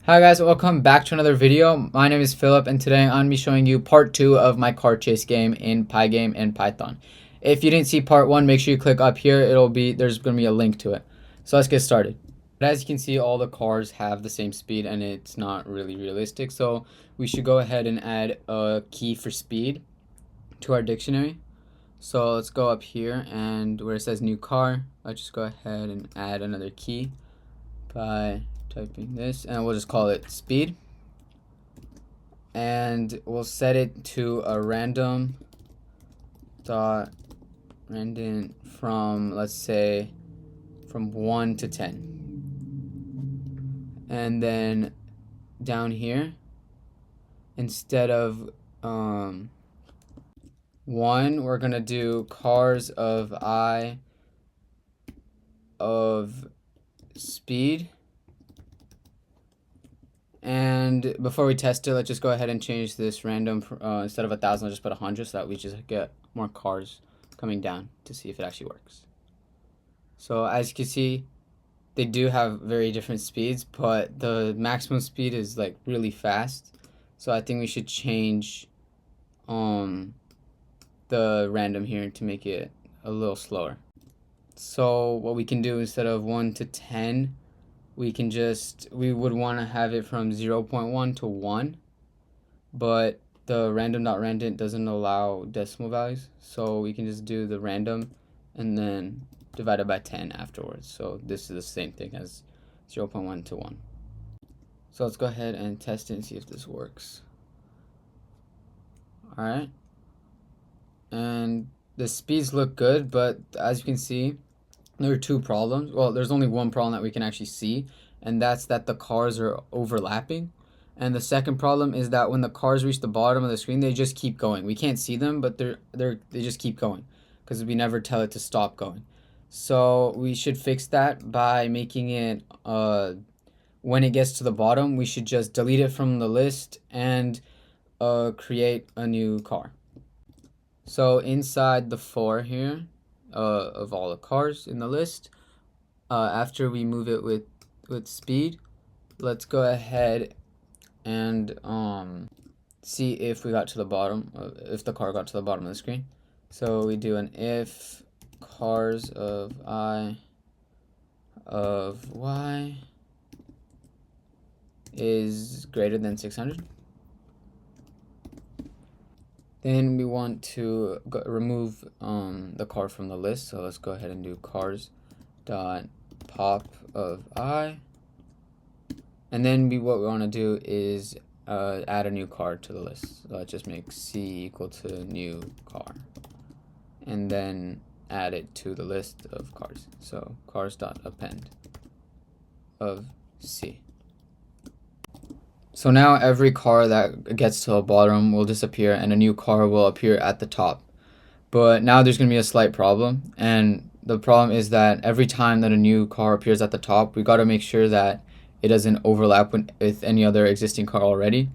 Hi guys, welcome back to another video. My name is Philip and today I'm going to be showing you part 2 of my car chase game in PyGame and Python. If you didn't see part 1, make sure you click up here. There's going to be a link to it. So let's get started. But as you can see, all the cars have the same speed and it's not really realistic. So we should go ahead and add a key for speed to our dictionary. So let's go up here and where it says new car, let's just go ahead and add another key by typing this, and we'll just call it speed, and we'll set it to a random from, let's say, from 1 to 10. And then down here, instead of 1, we're gonna do cars of I of speed. And before we test it, let's just go ahead and change this random. Instead of 1,000, I'll just put 100 so that we just get more cars coming down to see if it actually works. So as you can see, they do have very different speeds, but the maximum speed is like really fast. So I think we should change the random here to make it a little slower. So what we can do, instead of 1 to 10, we would want to have it from 0.1 to 1, but the random.random doesn't allow decimal values, so we can just do the random and then divide it by 10 afterwards. So this is the same thing as 0.1 to 1. So let's go ahead and test it and see if this works. Alright, and the speeds look good, but as you can see, there are two problems. Well, there's only one problem that we can actually see, and that's that the cars are overlapping. And the second problem is that when the cars reach the bottom of the screen, they just keep going. We can't see them, but they just keep going because we never tell it to stop going. So we should fix that by making it when it gets to the bottom, we should just delete it from the list and create a new car. So inside the for here, of all the cars in the list, after we move it with speed, let's go ahead and see if we got to the bottom, if the car got to the bottom of the screen. So we do an if cars of I of y is greater than 600. Then we want to remove the car from the list, so let's go ahead and do cars dot pop of I, and then what we want to do is add a new car to the list. So let's just make C equal to new car, and then add it to the list of cars. So cars dot append of C. So now every car that gets to the bottom will disappear and a new car will appear at the top. But now there's going to be a slight problem, and the problem is that every time that a new car appears at the top, we got to make sure that it doesn't overlap with any other existing car already.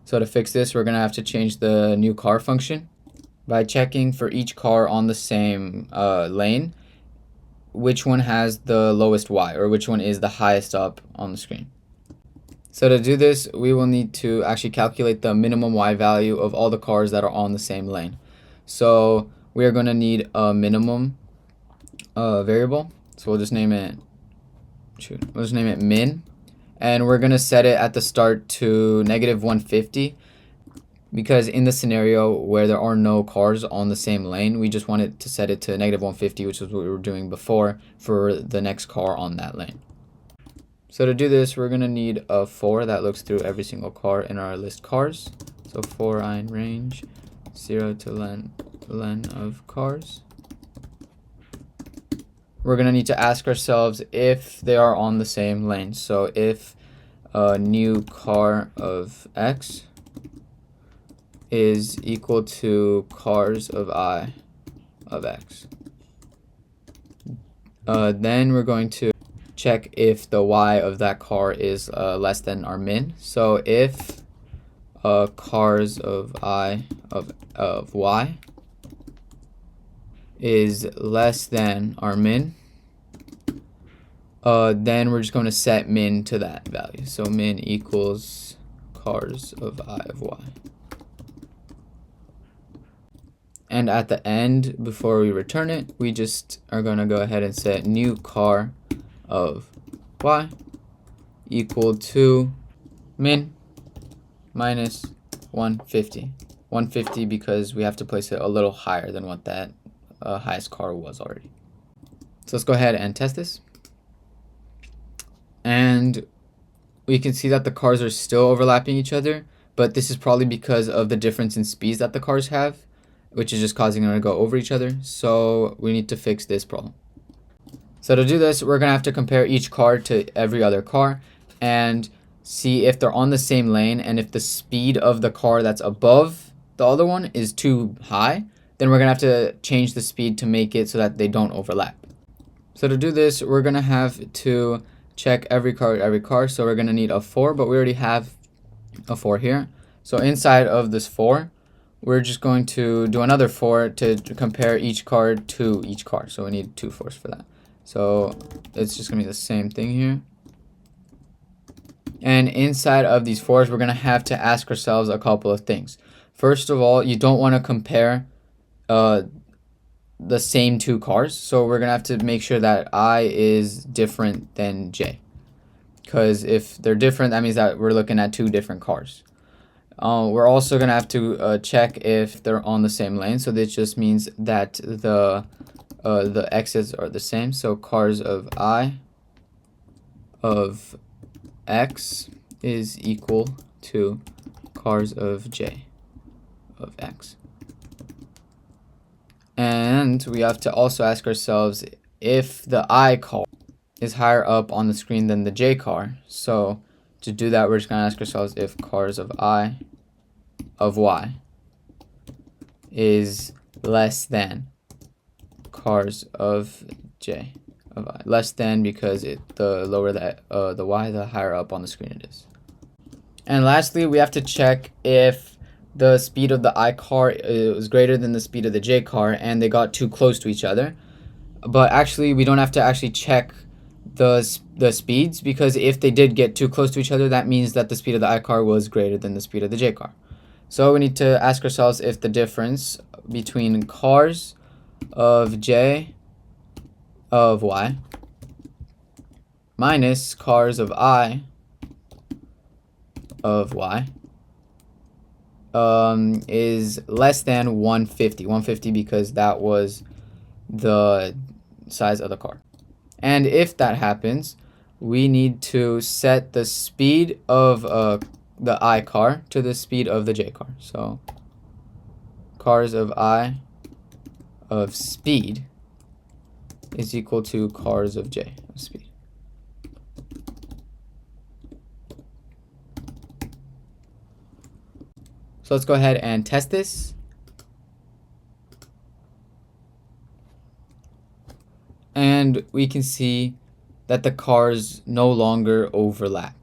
So to fix this, we're going to have to change the new car function by checking for each car on the same lane which one has the lowest Y, or which one is the highest up on the screen. So to do this, we will need to actually calculate the minimum Y value of all the cars that are on the same lane. So we are going to need a minimum variable. So we'll just name it min, and we're going to set it at the start to -150, because in the scenario where there are no cars on the same lane, we just want it to set it to -150, which is what we were doing before for the next car on that lane. So to do this, we're going to need a for that looks through every single car in our list cars. So for I in range 0 to len of cars. We're going to need to ask ourselves if they are on the same lane. So if a new car of x is equal to cars of I of x. Then we're going to check if the Y of that car is less than our min. So if cars of I of Y is less than our min, then we're just going to set min to that value. So min equals cars of I of y. And at the end, before we return it, we just are going to go ahead and set new car of y equal to min minus 150. 150 because we have to place it a little higher than what that highest car was already. So let's go ahead and test this. And we can see that the cars are still overlapping each other, but this is probably because of the difference in speeds that the cars have, which is just causing them to go over each other. So we need to fix this problem. So to do this, we're going to have to compare each car to every other car and see if they're on the same lane, and if the speed of the car that's above the other one is too high, then we're going to have to change the speed to make it so that they don't overlap. So to do this, we're going to have to check every car. So we're going to need a for, but we already have a for here. So inside of this for, we're just going to do another for to compare each car to each car. So we need two fors for that. So it's just going to be the same thing here. And inside of these fors, we're going to have to ask ourselves a couple of things. First of all, you don't want to compare the same two cars. So we're going to have to make sure that I is different than J. Because if they're different, that means that we're looking at two different cars. We're also going to have to check if they're on the same lane. So this just means that the x's are the same. So cars of I of x is equal to cars of j of x. And we have to also ask ourselves if the I car is higher up on the screen than the j car. So to do that, we're just going to ask ourselves if cars of I of y is less than cars of j of I. Less than because the lower the y, the higher up on the screen it is. And lastly, we have to check if the speed of the I car is greater than the speed of the j car and they got too close to each other. But actually, we don't have to actually check the speeds, because if they did get too close to each other, that means that the speed of the I car was greater than the speed of the j car. So we need to ask ourselves if the difference between cars of j of y minus cars of I of y is less than 150. 150 because that was the size of the car. And if that happens, we need to set the speed of the I car to the speed of the j car. So cars of I of speed is equal to cars of j of speed. So let's go ahead and test this. And we can see that the cars no longer overlap.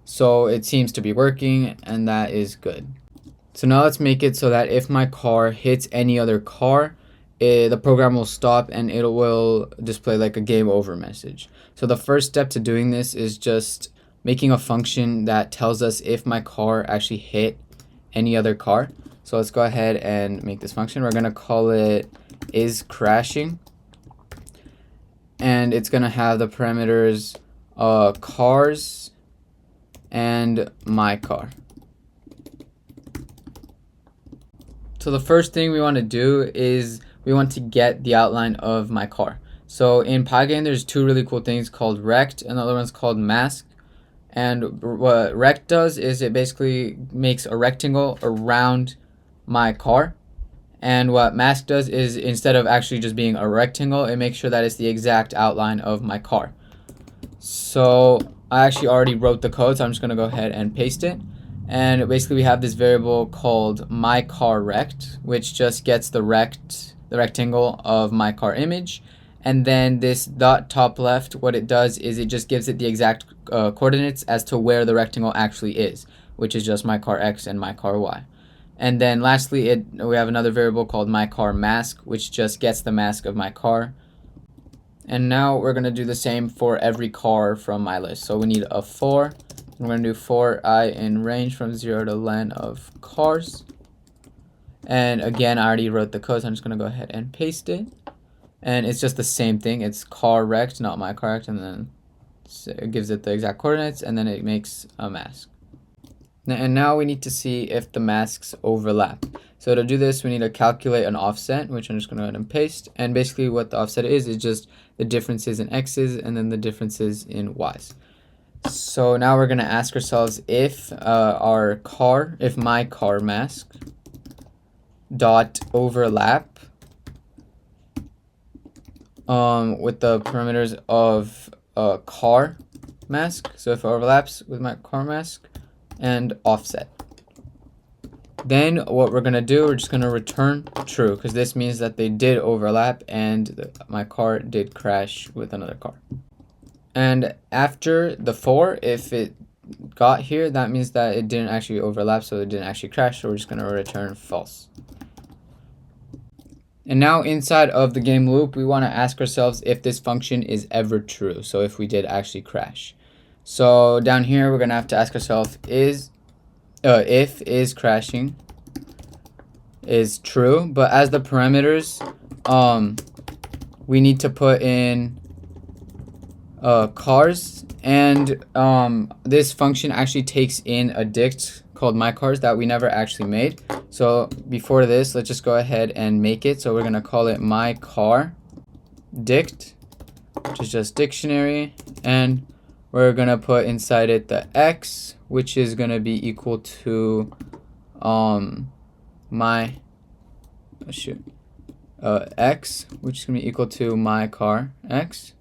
So it seems to be working, and that is good. So now let's make it so that if my car hits any other car, the program will stop and it will display like a game over message. So the first step to doing this is just making a function that tells us if my car actually hit any other car. So let's go ahead and make this function. We're going to call it isCrashing. And it's going to have the parameters cars and my car. So the first thing we want to do is we want to get the outline of my car. So in PyGame, there's two really cool things called rect, and the other one's called mask. And what rect does is it basically makes a rectangle around my car. And what mask does is instead of actually just being a rectangle, it makes sure that it's the exact outline of my car. So I actually already wrote the code, so I'm just going to go ahead and paste it. And basically we have this variable called myCarRect, which just gets the rectangle of my car image. And then this dot top left, what it does is it just gives it the exact coordinates as to where the rectangle actually is, which is just my car x and my car y. And then lastly, we have another variable called myCarMask, which just gets the mask of my car. And now we're going to do the same for every car from my list. So we need a for. We're going to do for I in range from 0 to len of cars. And again, I already wrote the code, so I'm just going to go ahead and paste it. And it's just the same thing. It's car rect, not my car rect, and then it gives it the exact coordinates, and then it makes a mask. And now we need to see if the masks overlap. So to do this, we need to calculate an offset, which I'm just going to go ahead and paste. And basically what the offset is just the differences in x's and then the differences in y's. So now we're going to ask ourselves if if my car mask dot overlap with the parameters of car mask. So if it overlaps with my car mask, and offset. Then what we're going to do, we're just going to return true, because this means that they did overlap and my car did crash with another car. And after the for, if it got here, that means that it didn't actually overlap, so it didn't actually crash, so we're just going to return false. And now inside of the game loop, we want to ask ourselves if this function is ever true, so if we did actually crash. So down here, we're going to have to ask ourselves if is crashing is true, but as the parameters, we need to put in cars, and this function actually takes in a dict called myCars that we never actually made. So before this, let's just go ahead and make it. So we're going to call it myCar dict, which is just dictionary, and we're going to put inside it the x, which is going to be equal to x, which is going to be equal to my car x.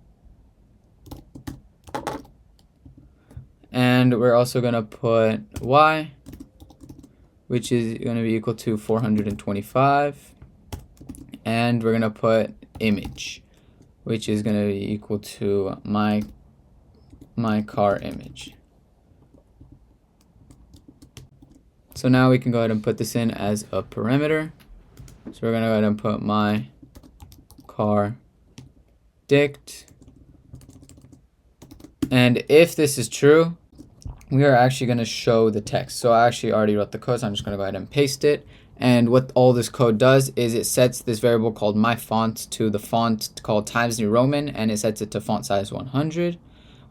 And we're also going to put y, which is going to be equal to 425. And we're going to put image, which is going to be equal to my car image. So now we can go ahead and put this in as a parameter. So we're going to go ahead and put my car dict. And if this is true, we are actually going to show the text. So I actually already wrote the code, so I'm just going to go ahead and paste it. And what all this code does is it sets this variable called myFont to the font called Times New Roman, and it sets it to font size 100.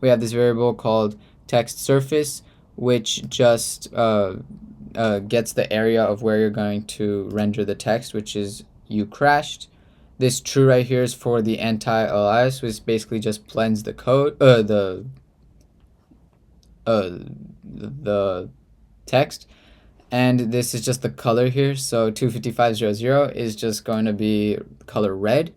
We have this variable called text surface, which just gets the area of where you're going to render the text, which is you crashed. This true right here is for the anti-alias, which basically just blends the code, the text. And this is just the color here. So 25500 is just going to be color red.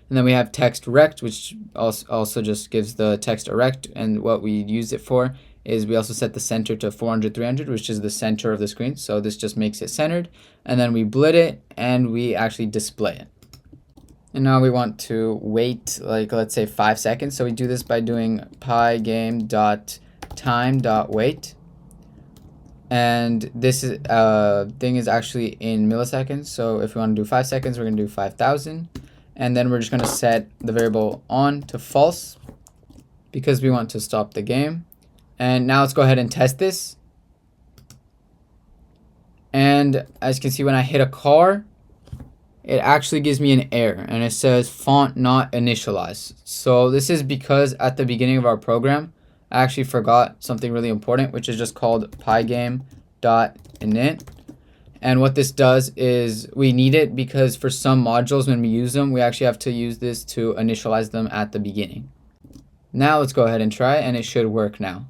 And then we have text rect, which also just gives the text a rect. And what we use it for is we also set the center to 400, 300, which is the center of the screen. So this just makes it centered. And then we blit it and we actually display it. And now we want to wait, like, let's say 5 seconds. So we do this by doing pygame.time.wait. And this is, thing is actually in milliseconds. So if we want to do 5 seconds, we're going to do 5,000. And then we're just going to set the variable on to false because we want to stop the game. And now let's go ahead and test this. And as you can see, when I hit a car, it actually gives me an error and it says font not initialized. So this is because at the beginning of our program, I actually forgot something really important, which is just called pygame.init. And what this does is we need it because for some modules, when we use them, we actually have to use this to initialize them at the beginning. Now let's go ahead and try, and it should work now.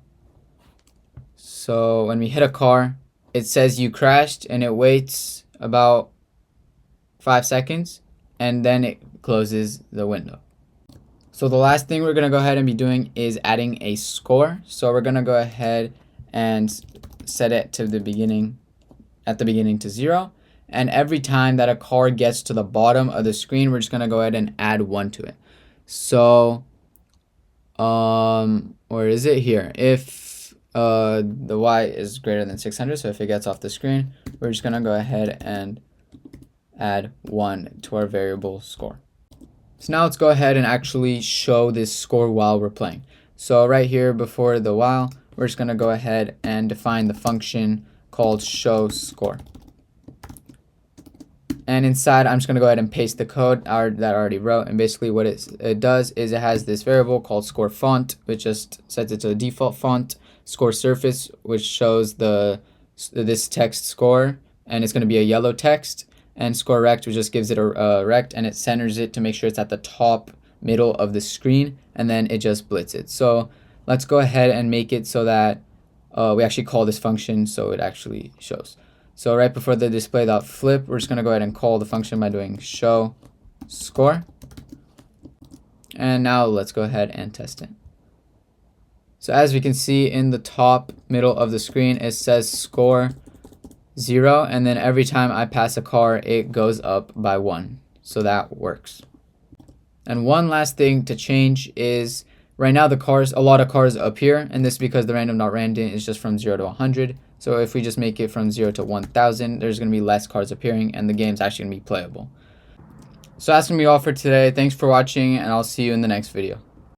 So when we hit a car, it says you crashed, and it waits about 5 seconds, and then it closes the window. So the last thing we're going to go ahead and be doing is adding a score. So we're going to go ahead and set it to the beginning, at the beginning to 0. And every time that a car gets to the bottom of the screen, we're just going to go ahead and add 1 to it. So, where is it? Here. If the y is greater than 600, so if it gets off the screen, we're just going to go ahead and add 1 to our variable score. So now let's go ahead and actually show this score while we're playing. So right here before the while, we're just going to go ahead and define the function called show score. And inside, I'm just going to go ahead and paste the code that I already wrote. And basically what it does is it has this variable called score font, which just sets it to the default font, score surface, which shows this text score, and it's going to be a yellow text, and score rect, which just gives it a rect, and it centers it to make sure it's at the top middle of the screen, and then it just blits it. So let's go ahead and make it so that we actually call this function so it actually shows. So right before the display.flip, we're just going to go ahead and call the function by doing show score. And now let's go ahead and test it. So as we can see in the top middle of the screen, it says score 0, and then every time I pass a car, it goes up by 1. So that works. And one last thing to change is right now a lot of cars appear, and this is because the random.random is just from 0 to 100. So if we just make it from 0 to 1000, there's going to be less cars appearing, and the game's actually going to be playable. So that's going to be all for today. Thanks for watching, and I'll see you in the next video.